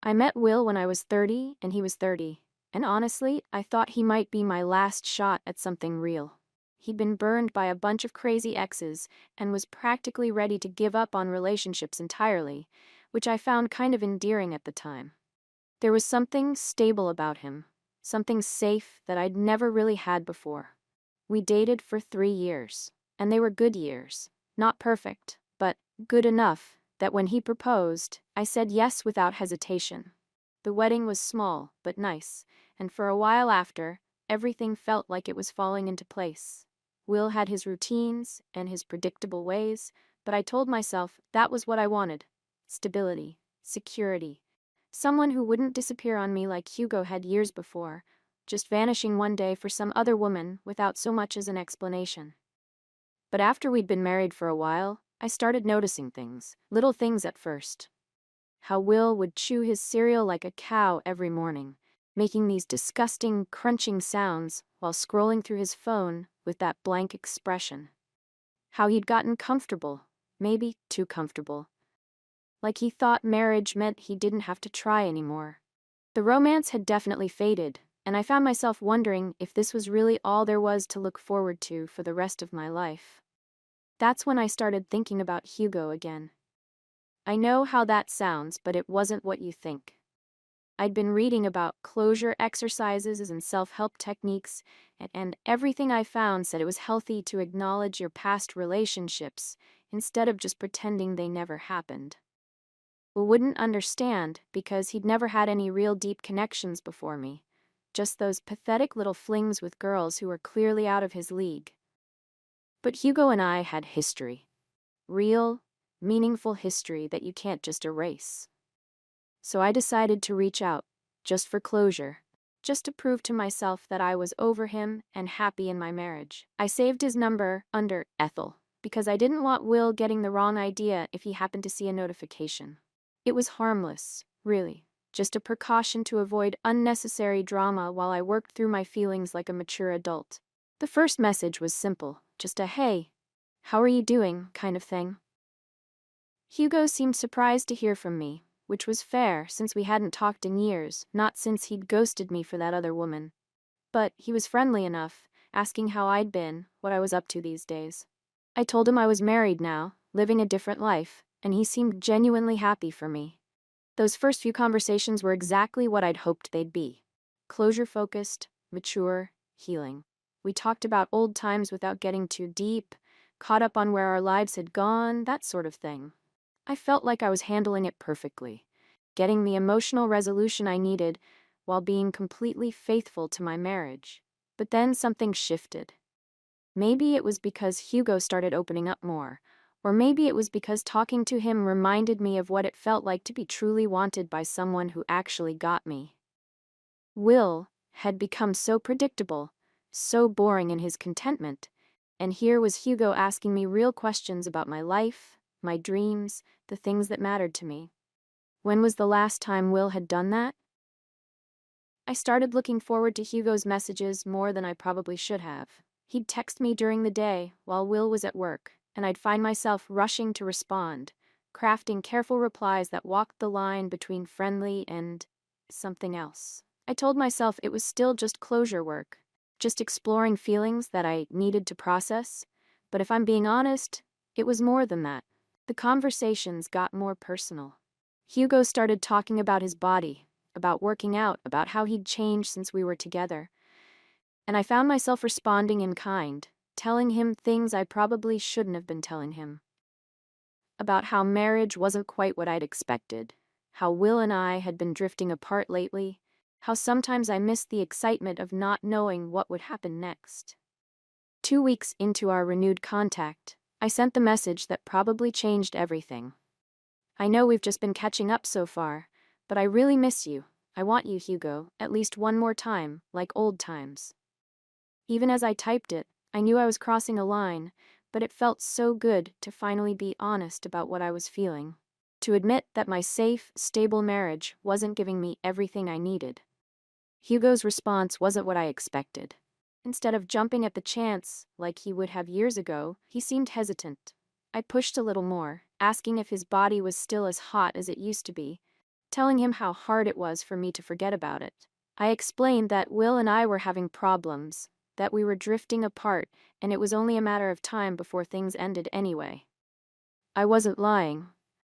I met Will when I was 30 and he was 30, and honestly, I thought he might be my last shot at something real. He'd been burned by a bunch of crazy exes and was practically ready to give up on relationships entirely, which I found kind of endearing at the time. There was something stable about him, something safe that I'd never really had before. We dated for 3 years, and they were good years. Not perfect, but good enough that when he proposed, I said yes without hesitation. The wedding was small, but nice, and for a while after, everything felt like it was falling into place. Will had his routines and his predictable ways, but I told myself that was what I wanted. Stability, security. Someone who wouldn't disappear on me like Hugo had years before, just vanishing one day for some other woman without so much as an explanation. But after we'd been married for a while, I started noticing things, little things at first. How Will would chew his cereal like a cow every morning, making these disgusting, crunching sounds while scrolling through his phone with that blank expression. How he'd gotten comfortable, maybe too comfortable. Like he thought marriage meant he didn't have to try anymore. The romance had definitely faded, and I found myself wondering if this was really all there was to look forward to for the rest of my life. That's when I started thinking about Hugo again. I know how that sounds, but it wasn't what you think. I'd been reading about closure exercises and self-help techniques, and everything I found said it was healthy to acknowledge your past relationships instead of just pretending they never happened. Will wouldn't understand because he'd never had any real deep connections before me, just those pathetic little flings with girls who were clearly out of his league. But Hugo and I had history. Real, meaningful history that you can't just erase. So I decided to reach out, just for closure, just to prove to myself that I was over him and happy in my marriage. I saved his number under Ethel, because I didn't want Will getting the wrong idea if he happened to see a notification. It was harmless, really, just a precaution to avoid unnecessary drama while I worked through my feelings like a mature adult. The first message was simple, just a "hey, how are you doing" kind of thing. Hugo seemed surprised to hear from me, which was fair since we hadn't talked in years, not since he'd ghosted me for that other woman. But he was friendly enough, asking how I'd been, what I was up to these days. I told him I was married now, living a different life, and he seemed genuinely happy for me. Those first few conversations were exactly what I'd hoped they'd be. Closure-focused, mature, healing. We talked about old times without getting too deep, caught up on where our lives had gone, that sort of thing. I felt like I was handling it perfectly, getting the emotional resolution I needed while being completely faithful to my marriage. But then something shifted. Maybe it was because Hugo started opening up more, or maybe it was because talking to him reminded me of what it felt like to be truly wanted by someone who actually got me. Will had become so predictable, so boring in his contentment, and here was Hugo asking me real questions about my life, my dreams, the things that mattered to me. When was the last time Will had done that? I started looking forward to Hugo's messages more than I probably should have. He'd text me during the day while Will was at work, and I'd find myself rushing to respond, crafting careful replies that walked the line between friendly and something else. I told myself it was still just closure work, just exploring feelings that I needed to process, but if I'm being honest, it was more than that. The conversations got more personal. Hugo started talking about his body, about working out, about how he'd changed since we were together. And I found myself responding in kind, telling him things I probably shouldn't have been telling him. About how marriage wasn't quite what I'd expected, how Will and I had been drifting apart lately, how sometimes I missed the excitement of not knowing what would happen next. 2 weeks into our renewed contact, I sent the message that probably changed everything. I know we've just been catching up so far, but I really miss you. I want you, Hugo, at least one more time, like old times. Even as I typed it, I knew I was crossing a line, but it felt so good to finally be honest about what I was feeling. To admit that my safe, stable marriage wasn't giving me everything I needed. Hugo's response wasn't what I expected. Instead of jumping at the chance, like he would have years ago, he seemed hesitant. I pushed a little more, asking if his body was still as hot as it used to be, telling him how hard it was for me to forget about it. I explained that Will and I were having problems, that we were drifting apart, and it was only a matter of time before things ended anyway. I wasn't lying.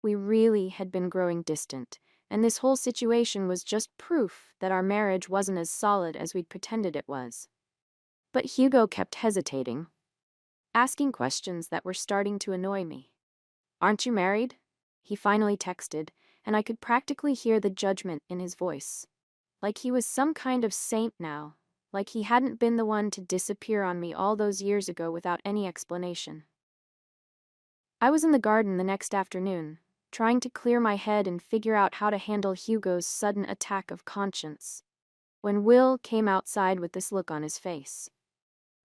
We really had been growing distant, and this whole situation was just proof that our marriage wasn't as solid as we'd pretended it was. But Hugo kept hesitating, asking questions that were starting to annoy me. "Aren't you married?" he finally texted, and I could practically hear the judgment in his voice. Like he was some kind of saint now, like he hadn't been the one to disappear on me all those years ago without any explanation. I was in the garden the next afternoon, trying to clear my head and figure out how to handle Hugo's sudden attack of conscience, when Will came outside with this look on his face.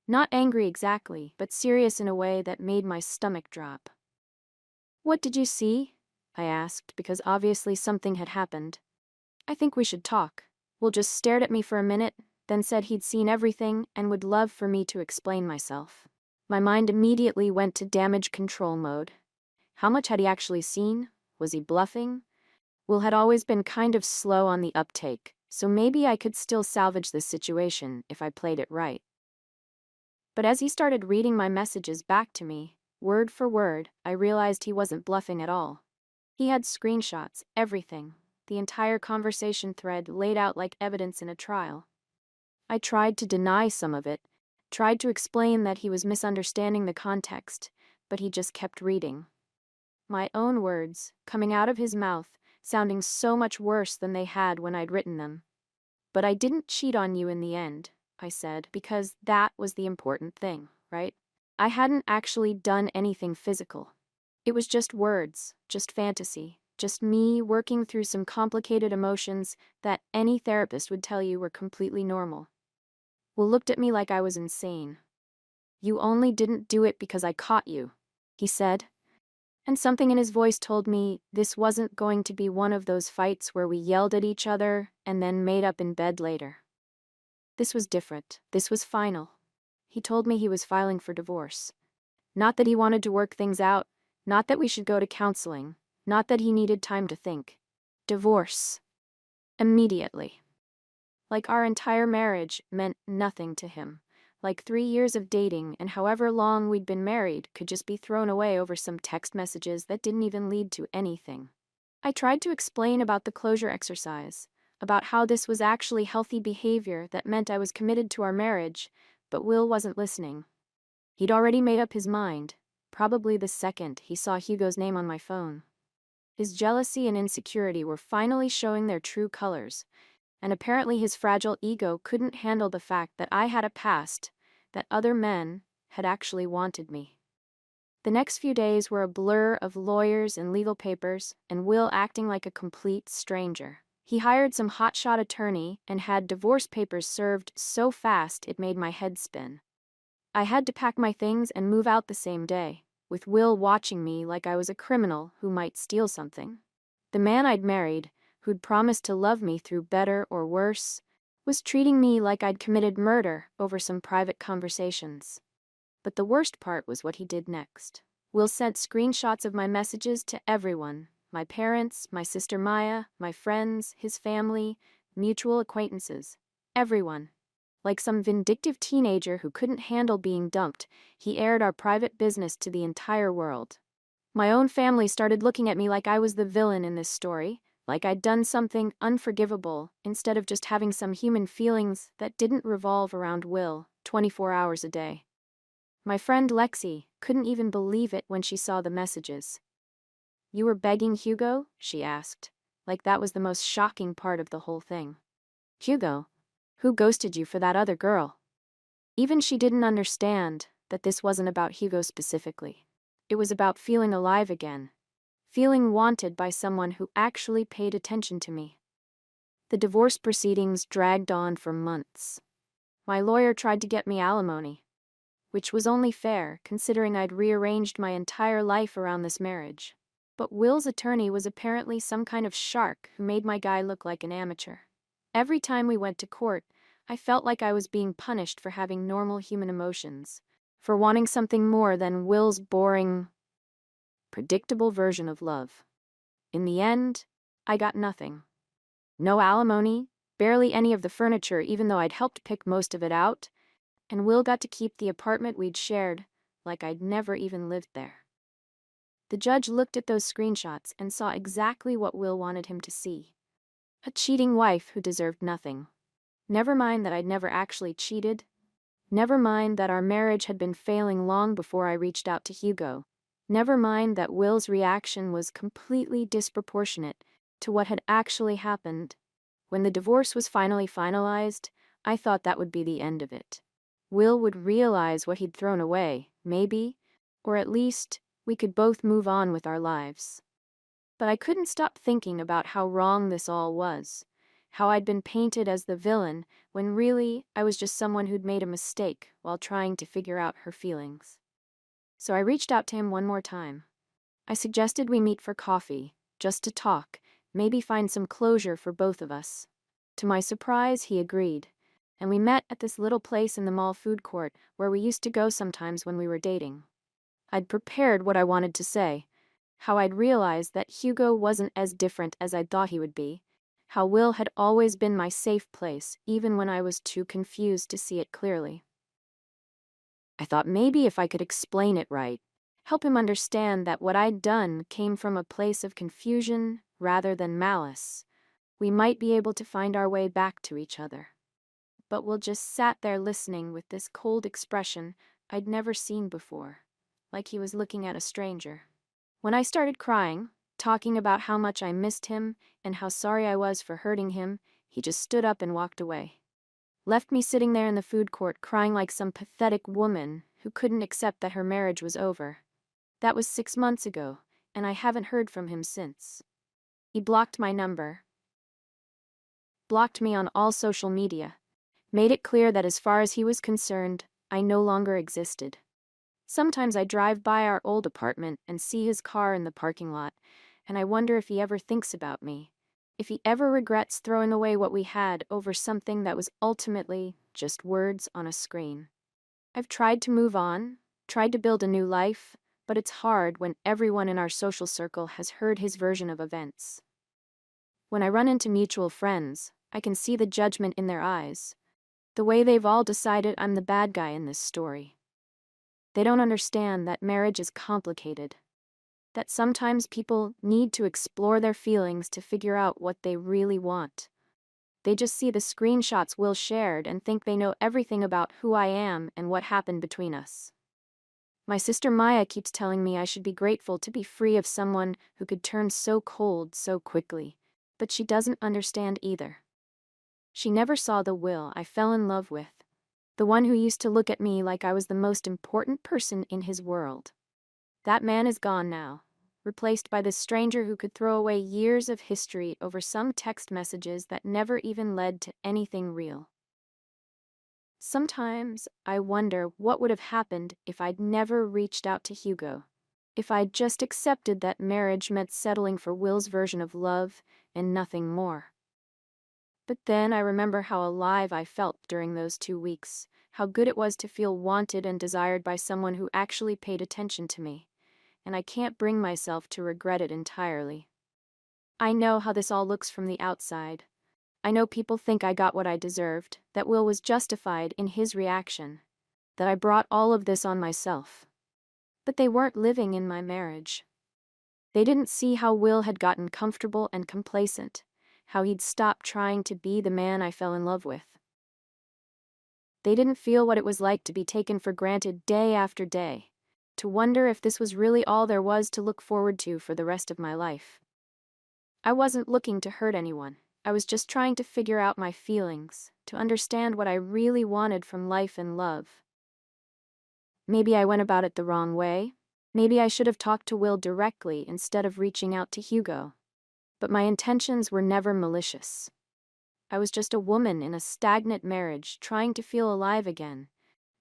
Not angry exactly, but serious in a way that made my stomach drop. "What did you see?" I asked, because obviously something had happened. "I think we should talk." Will just stared at me for a minute, then said he'd seen everything and would love for me to explain myself. My mind immediately went to damage control mode. How much had he actually seen? Was he bluffing? Will had always been kind of slow on the uptake, so maybe I could still salvage this situation if I played it right. But as he started reading my messages back to me, word for word, I realized he wasn't bluffing at all. He had screenshots, everything, the entire conversation thread laid out like evidence in a trial. I tried to deny some of it, tried to explain that he was misunderstanding the context, but he just kept reading. My own words, coming out of his mouth, sounding so much worse than they had when I'd written them. "But I didn't cheat on you in the end," I said, because that was the important thing, right? I hadn't actually done anything physical. It was just words, just fantasy, just me working through some complicated emotions that any therapist would tell you were completely normal. Will looked at me like I was insane. "You only didn't do it because I caught you," he said. And something in his voice told me this wasn't going to be one of those fights where we yelled at each other and then made up in bed later. This was different. This was final. He told me he was filing for divorce. Not that he wanted to work things out, not that we should go to counseling, not that he needed time to think. Divorce. Immediately. Like our entire marriage meant nothing to him. Like 3 years of dating and however long we'd been married could just be thrown away over some text messages that didn't even lead to anything. I tried to explain about the closure exercise, about how this was actually healthy behavior that meant I was committed to our marriage, but Will wasn't listening. He'd already made up his mind, probably the second he saw Hugo's name on my phone. His jealousy and insecurity were finally showing their true colors, and apparently his fragile ego couldn't handle the fact that I had a past, that other men had actually wanted me. The next few days were a blur of lawyers and legal papers, and Will acting like a complete stranger. He hired some hotshot attorney and had divorce papers served so fast it made my head spin. I had to pack my things and move out the same day, with Will watching me like I was a criminal who might steal something. The man I'd married, who'd promised to love me through better or worse, was treating me like I'd committed murder over some private conversations. But the worst part was what he did next. Will sent screenshots of my messages to everyone, my parents, my sister Maya, my friends, his family, mutual acquaintances, everyone. Like some vindictive teenager who couldn't handle being dumped, he aired our private business to the entire world. My own family started looking at me like I was the villain in this story, like I'd done something unforgivable instead of just having some human feelings that didn't revolve around Will 24 hours a day. My friend Lexi couldn't even believe it when she saw the messages. "You were begging Hugo?" she asked, like that was the most shocking part of the whole thing. "Hugo? Who ghosted you for that other girl?" Even she didn't understand that this wasn't about Hugo specifically. It was about feeling alive again, feeling wanted by someone who actually paid attention to me. The divorce proceedings dragged on for months. My lawyer tried to get me alimony, which was only fair considering I'd rearranged my entire life around this marriage. But Will's attorney was apparently some kind of shark who made my guy look like an amateur. Every time we went to court, I felt like I was being punished for having normal human emotions, for wanting something more than Will's boring, predictable version of love. In the end, I got nothing. No alimony, barely any of the furniture even though I'd helped pick most of it out, and Will got to keep the apartment we'd shared, like I'd never even lived there. The judge looked at those screenshots and saw exactly what Will wanted him to see. A cheating wife who deserved nothing. Never mind that I'd never actually cheated. Never mind that our marriage had been failing long before I reached out to Hugo. Never mind that Will's reaction was completely disproportionate to what had actually happened. When the divorce was finally finalized, I thought that would be the end of it. Will would realize what he'd thrown away, maybe, or at least we could both move on with our lives. But I couldn't stop thinking about how wrong this all was, how I'd been painted as the villain when really I was just someone who'd made a mistake while trying to figure out her feelings. So I reached out to him one more time. I suggested we meet for coffee, just to talk, maybe find some closure for both of us. To my surprise, he agreed, and we met at this little place in the mall food court where we used to go sometimes when we were dating. I'd prepared what I wanted to say, how I'd realized that Hugo wasn't as different as I'd thought he would be, how Will had always been my safe place, even when I was too confused to see it clearly. I thought maybe if I could explain it right, help him understand that what I'd done came from a place of confusion rather than malice, we might be able to find our way back to each other. But Will just sat there listening with this cold expression I'd never seen before, like he was looking at a stranger. When I started crying, talking about how much I missed him and how sorry I was for hurting him, he just stood up and walked away. Left me sitting there in the food court crying like some pathetic woman who couldn't accept that her marriage was over. That was 6 months ago, and I haven't heard from him since. He blocked my number, blocked me on all social media, made it clear that as far as he was concerned, I no longer existed. Sometimes I drive by our old apartment and see his car in the parking lot, and I wonder if he ever thinks about me, if he ever regrets throwing away what we had over something that was ultimately just words on a screen. I've tried to move on, tried to build a new life, but it's hard when everyone in our social circle has heard his version of events. When I run into mutual friends, I can see the judgment in their eyes, the way they've all decided I'm the bad guy in this story. They don't understand that marriage is complicated, that sometimes people need to explore their feelings to figure out what they really want. They just see the screenshots Will shared and think they know everything about who I am and what happened between us. My sister Maya keeps telling me I should be grateful to be free of someone who could turn so cold so quickly, but she doesn't understand either. She never saw the Will I fell in love with, the one who used to look at me like I was the most important person in his world. That man is gone now, replaced by this stranger who could throw away years of history over some text messages that never even led to anything real. Sometimes I wonder what would have happened if I'd never reached out to Hugo, if I'd just accepted that marriage meant settling for Will's version of love and nothing more. But then I remember how alive I felt during those 2 weeks, how good it was to feel wanted and desired by someone who actually paid attention to me, and I can't bring myself to regret it entirely. I know how this all looks from the outside. I know people think I got what I deserved, that Will was justified in his reaction, that I brought all of this on myself. But they weren't living in my marriage. They didn't see how Will had gotten comfortable and complacent, how he'd stopped trying to be the man I fell in love with. They didn't feel what it was like to be taken for granted day after day, to wonder if this was really all there was to look forward to for the rest of my life. I wasn't looking to hurt anyone. I was just trying to figure out my feelings, to understand what I really wanted from life and love. Maybe I went about it the wrong way. Maybe I should have talked to Will directly instead of reaching out to Hugo. But my intentions were never malicious. I was just a woman in a stagnant marriage trying to feel alive again,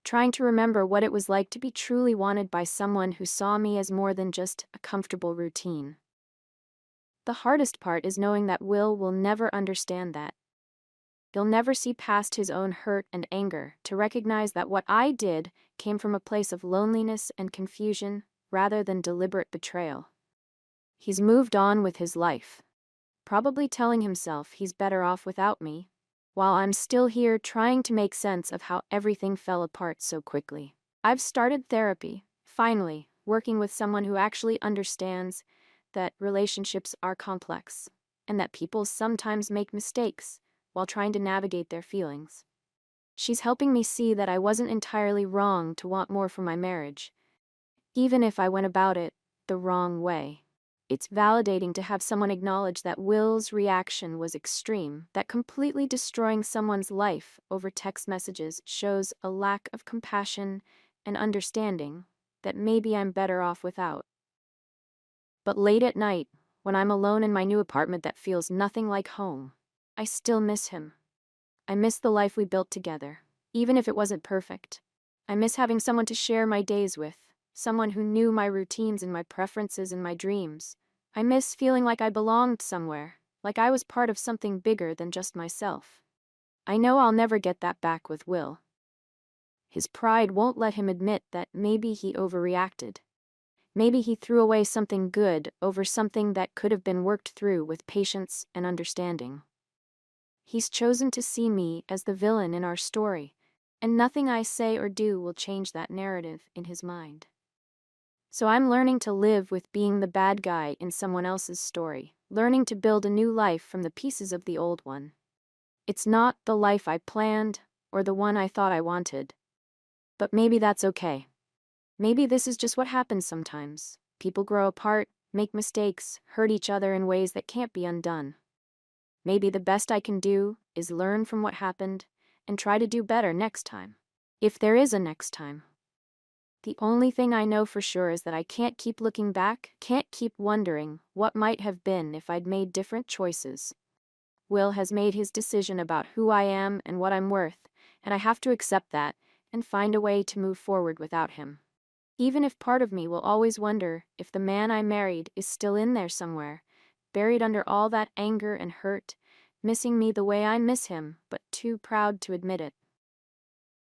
trying to remember what it was like to be truly wanted by someone who saw me as more than just a comfortable routine. The hardest part is knowing that will never understand that. He'll never see past his own hurt and anger to recognize that what I did came from a place of loneliness and confusion rather than deliberate betrayal. He's moved on with his life. probably telling himself he's better off without me, while I'm still here trying to make sense of how everything fell apart so quickly. I've started therapy, finally, working with someone who actually understands that relationships are complex, and that people sometimes make mistakes while trying to navigate their feelings. She's helping me see that I wasn't entirely wrong to want more from my marriage, even if I went about it the wrong way. It's validating to have someone acknowledge that Will's reaction was extreme, that completely destroying someone's life over text messages shows a lack of compassion and understanding that maybe I'm better off without. But late at night, when I'm alone in my new apartment that feels nothing like home, I still miss him. I miss the life we built together, even if it wasn't perfect. I miss having someone to share my days with, someone who knew my routines and my preferences and my dreams. I miss feeling like I belonged somewhere, like I was part of something bigger than just myself. I know I'll never get that back with Will. His pride won't let him admit that maybe he overreacted. Maybe he threw away something good over something that could have been worked through with patience and understanding. He's chosen to see me as the villain in our story, and nothing I say or do will change that narrative in his mind. So I'm learning to live with being the bad guy in someone else's story, learning to build a new life from the pieces of the old one. It's not the life I planned or the one I thought I wanted. But maybe that's okay. Maybe this is just what happens sometimes. People grow apart, make mistakes, hurt each other in ways that can't be undone. Maybe the best I can do is learn from what happened and try to do better next time. If there is a next time. The only thing I know for sure is that I can't keep looking back, can't keep wondering what might have been if I'd made different choices. Will has made his decision about who I am and what I'm worth, and I have to accept that and find a way to move forward without him. Even if part of me will always wonder if the man I married is still in there somewhere, buried under all that anger and hurt, missing me the way I miss him, but too proud to admit it.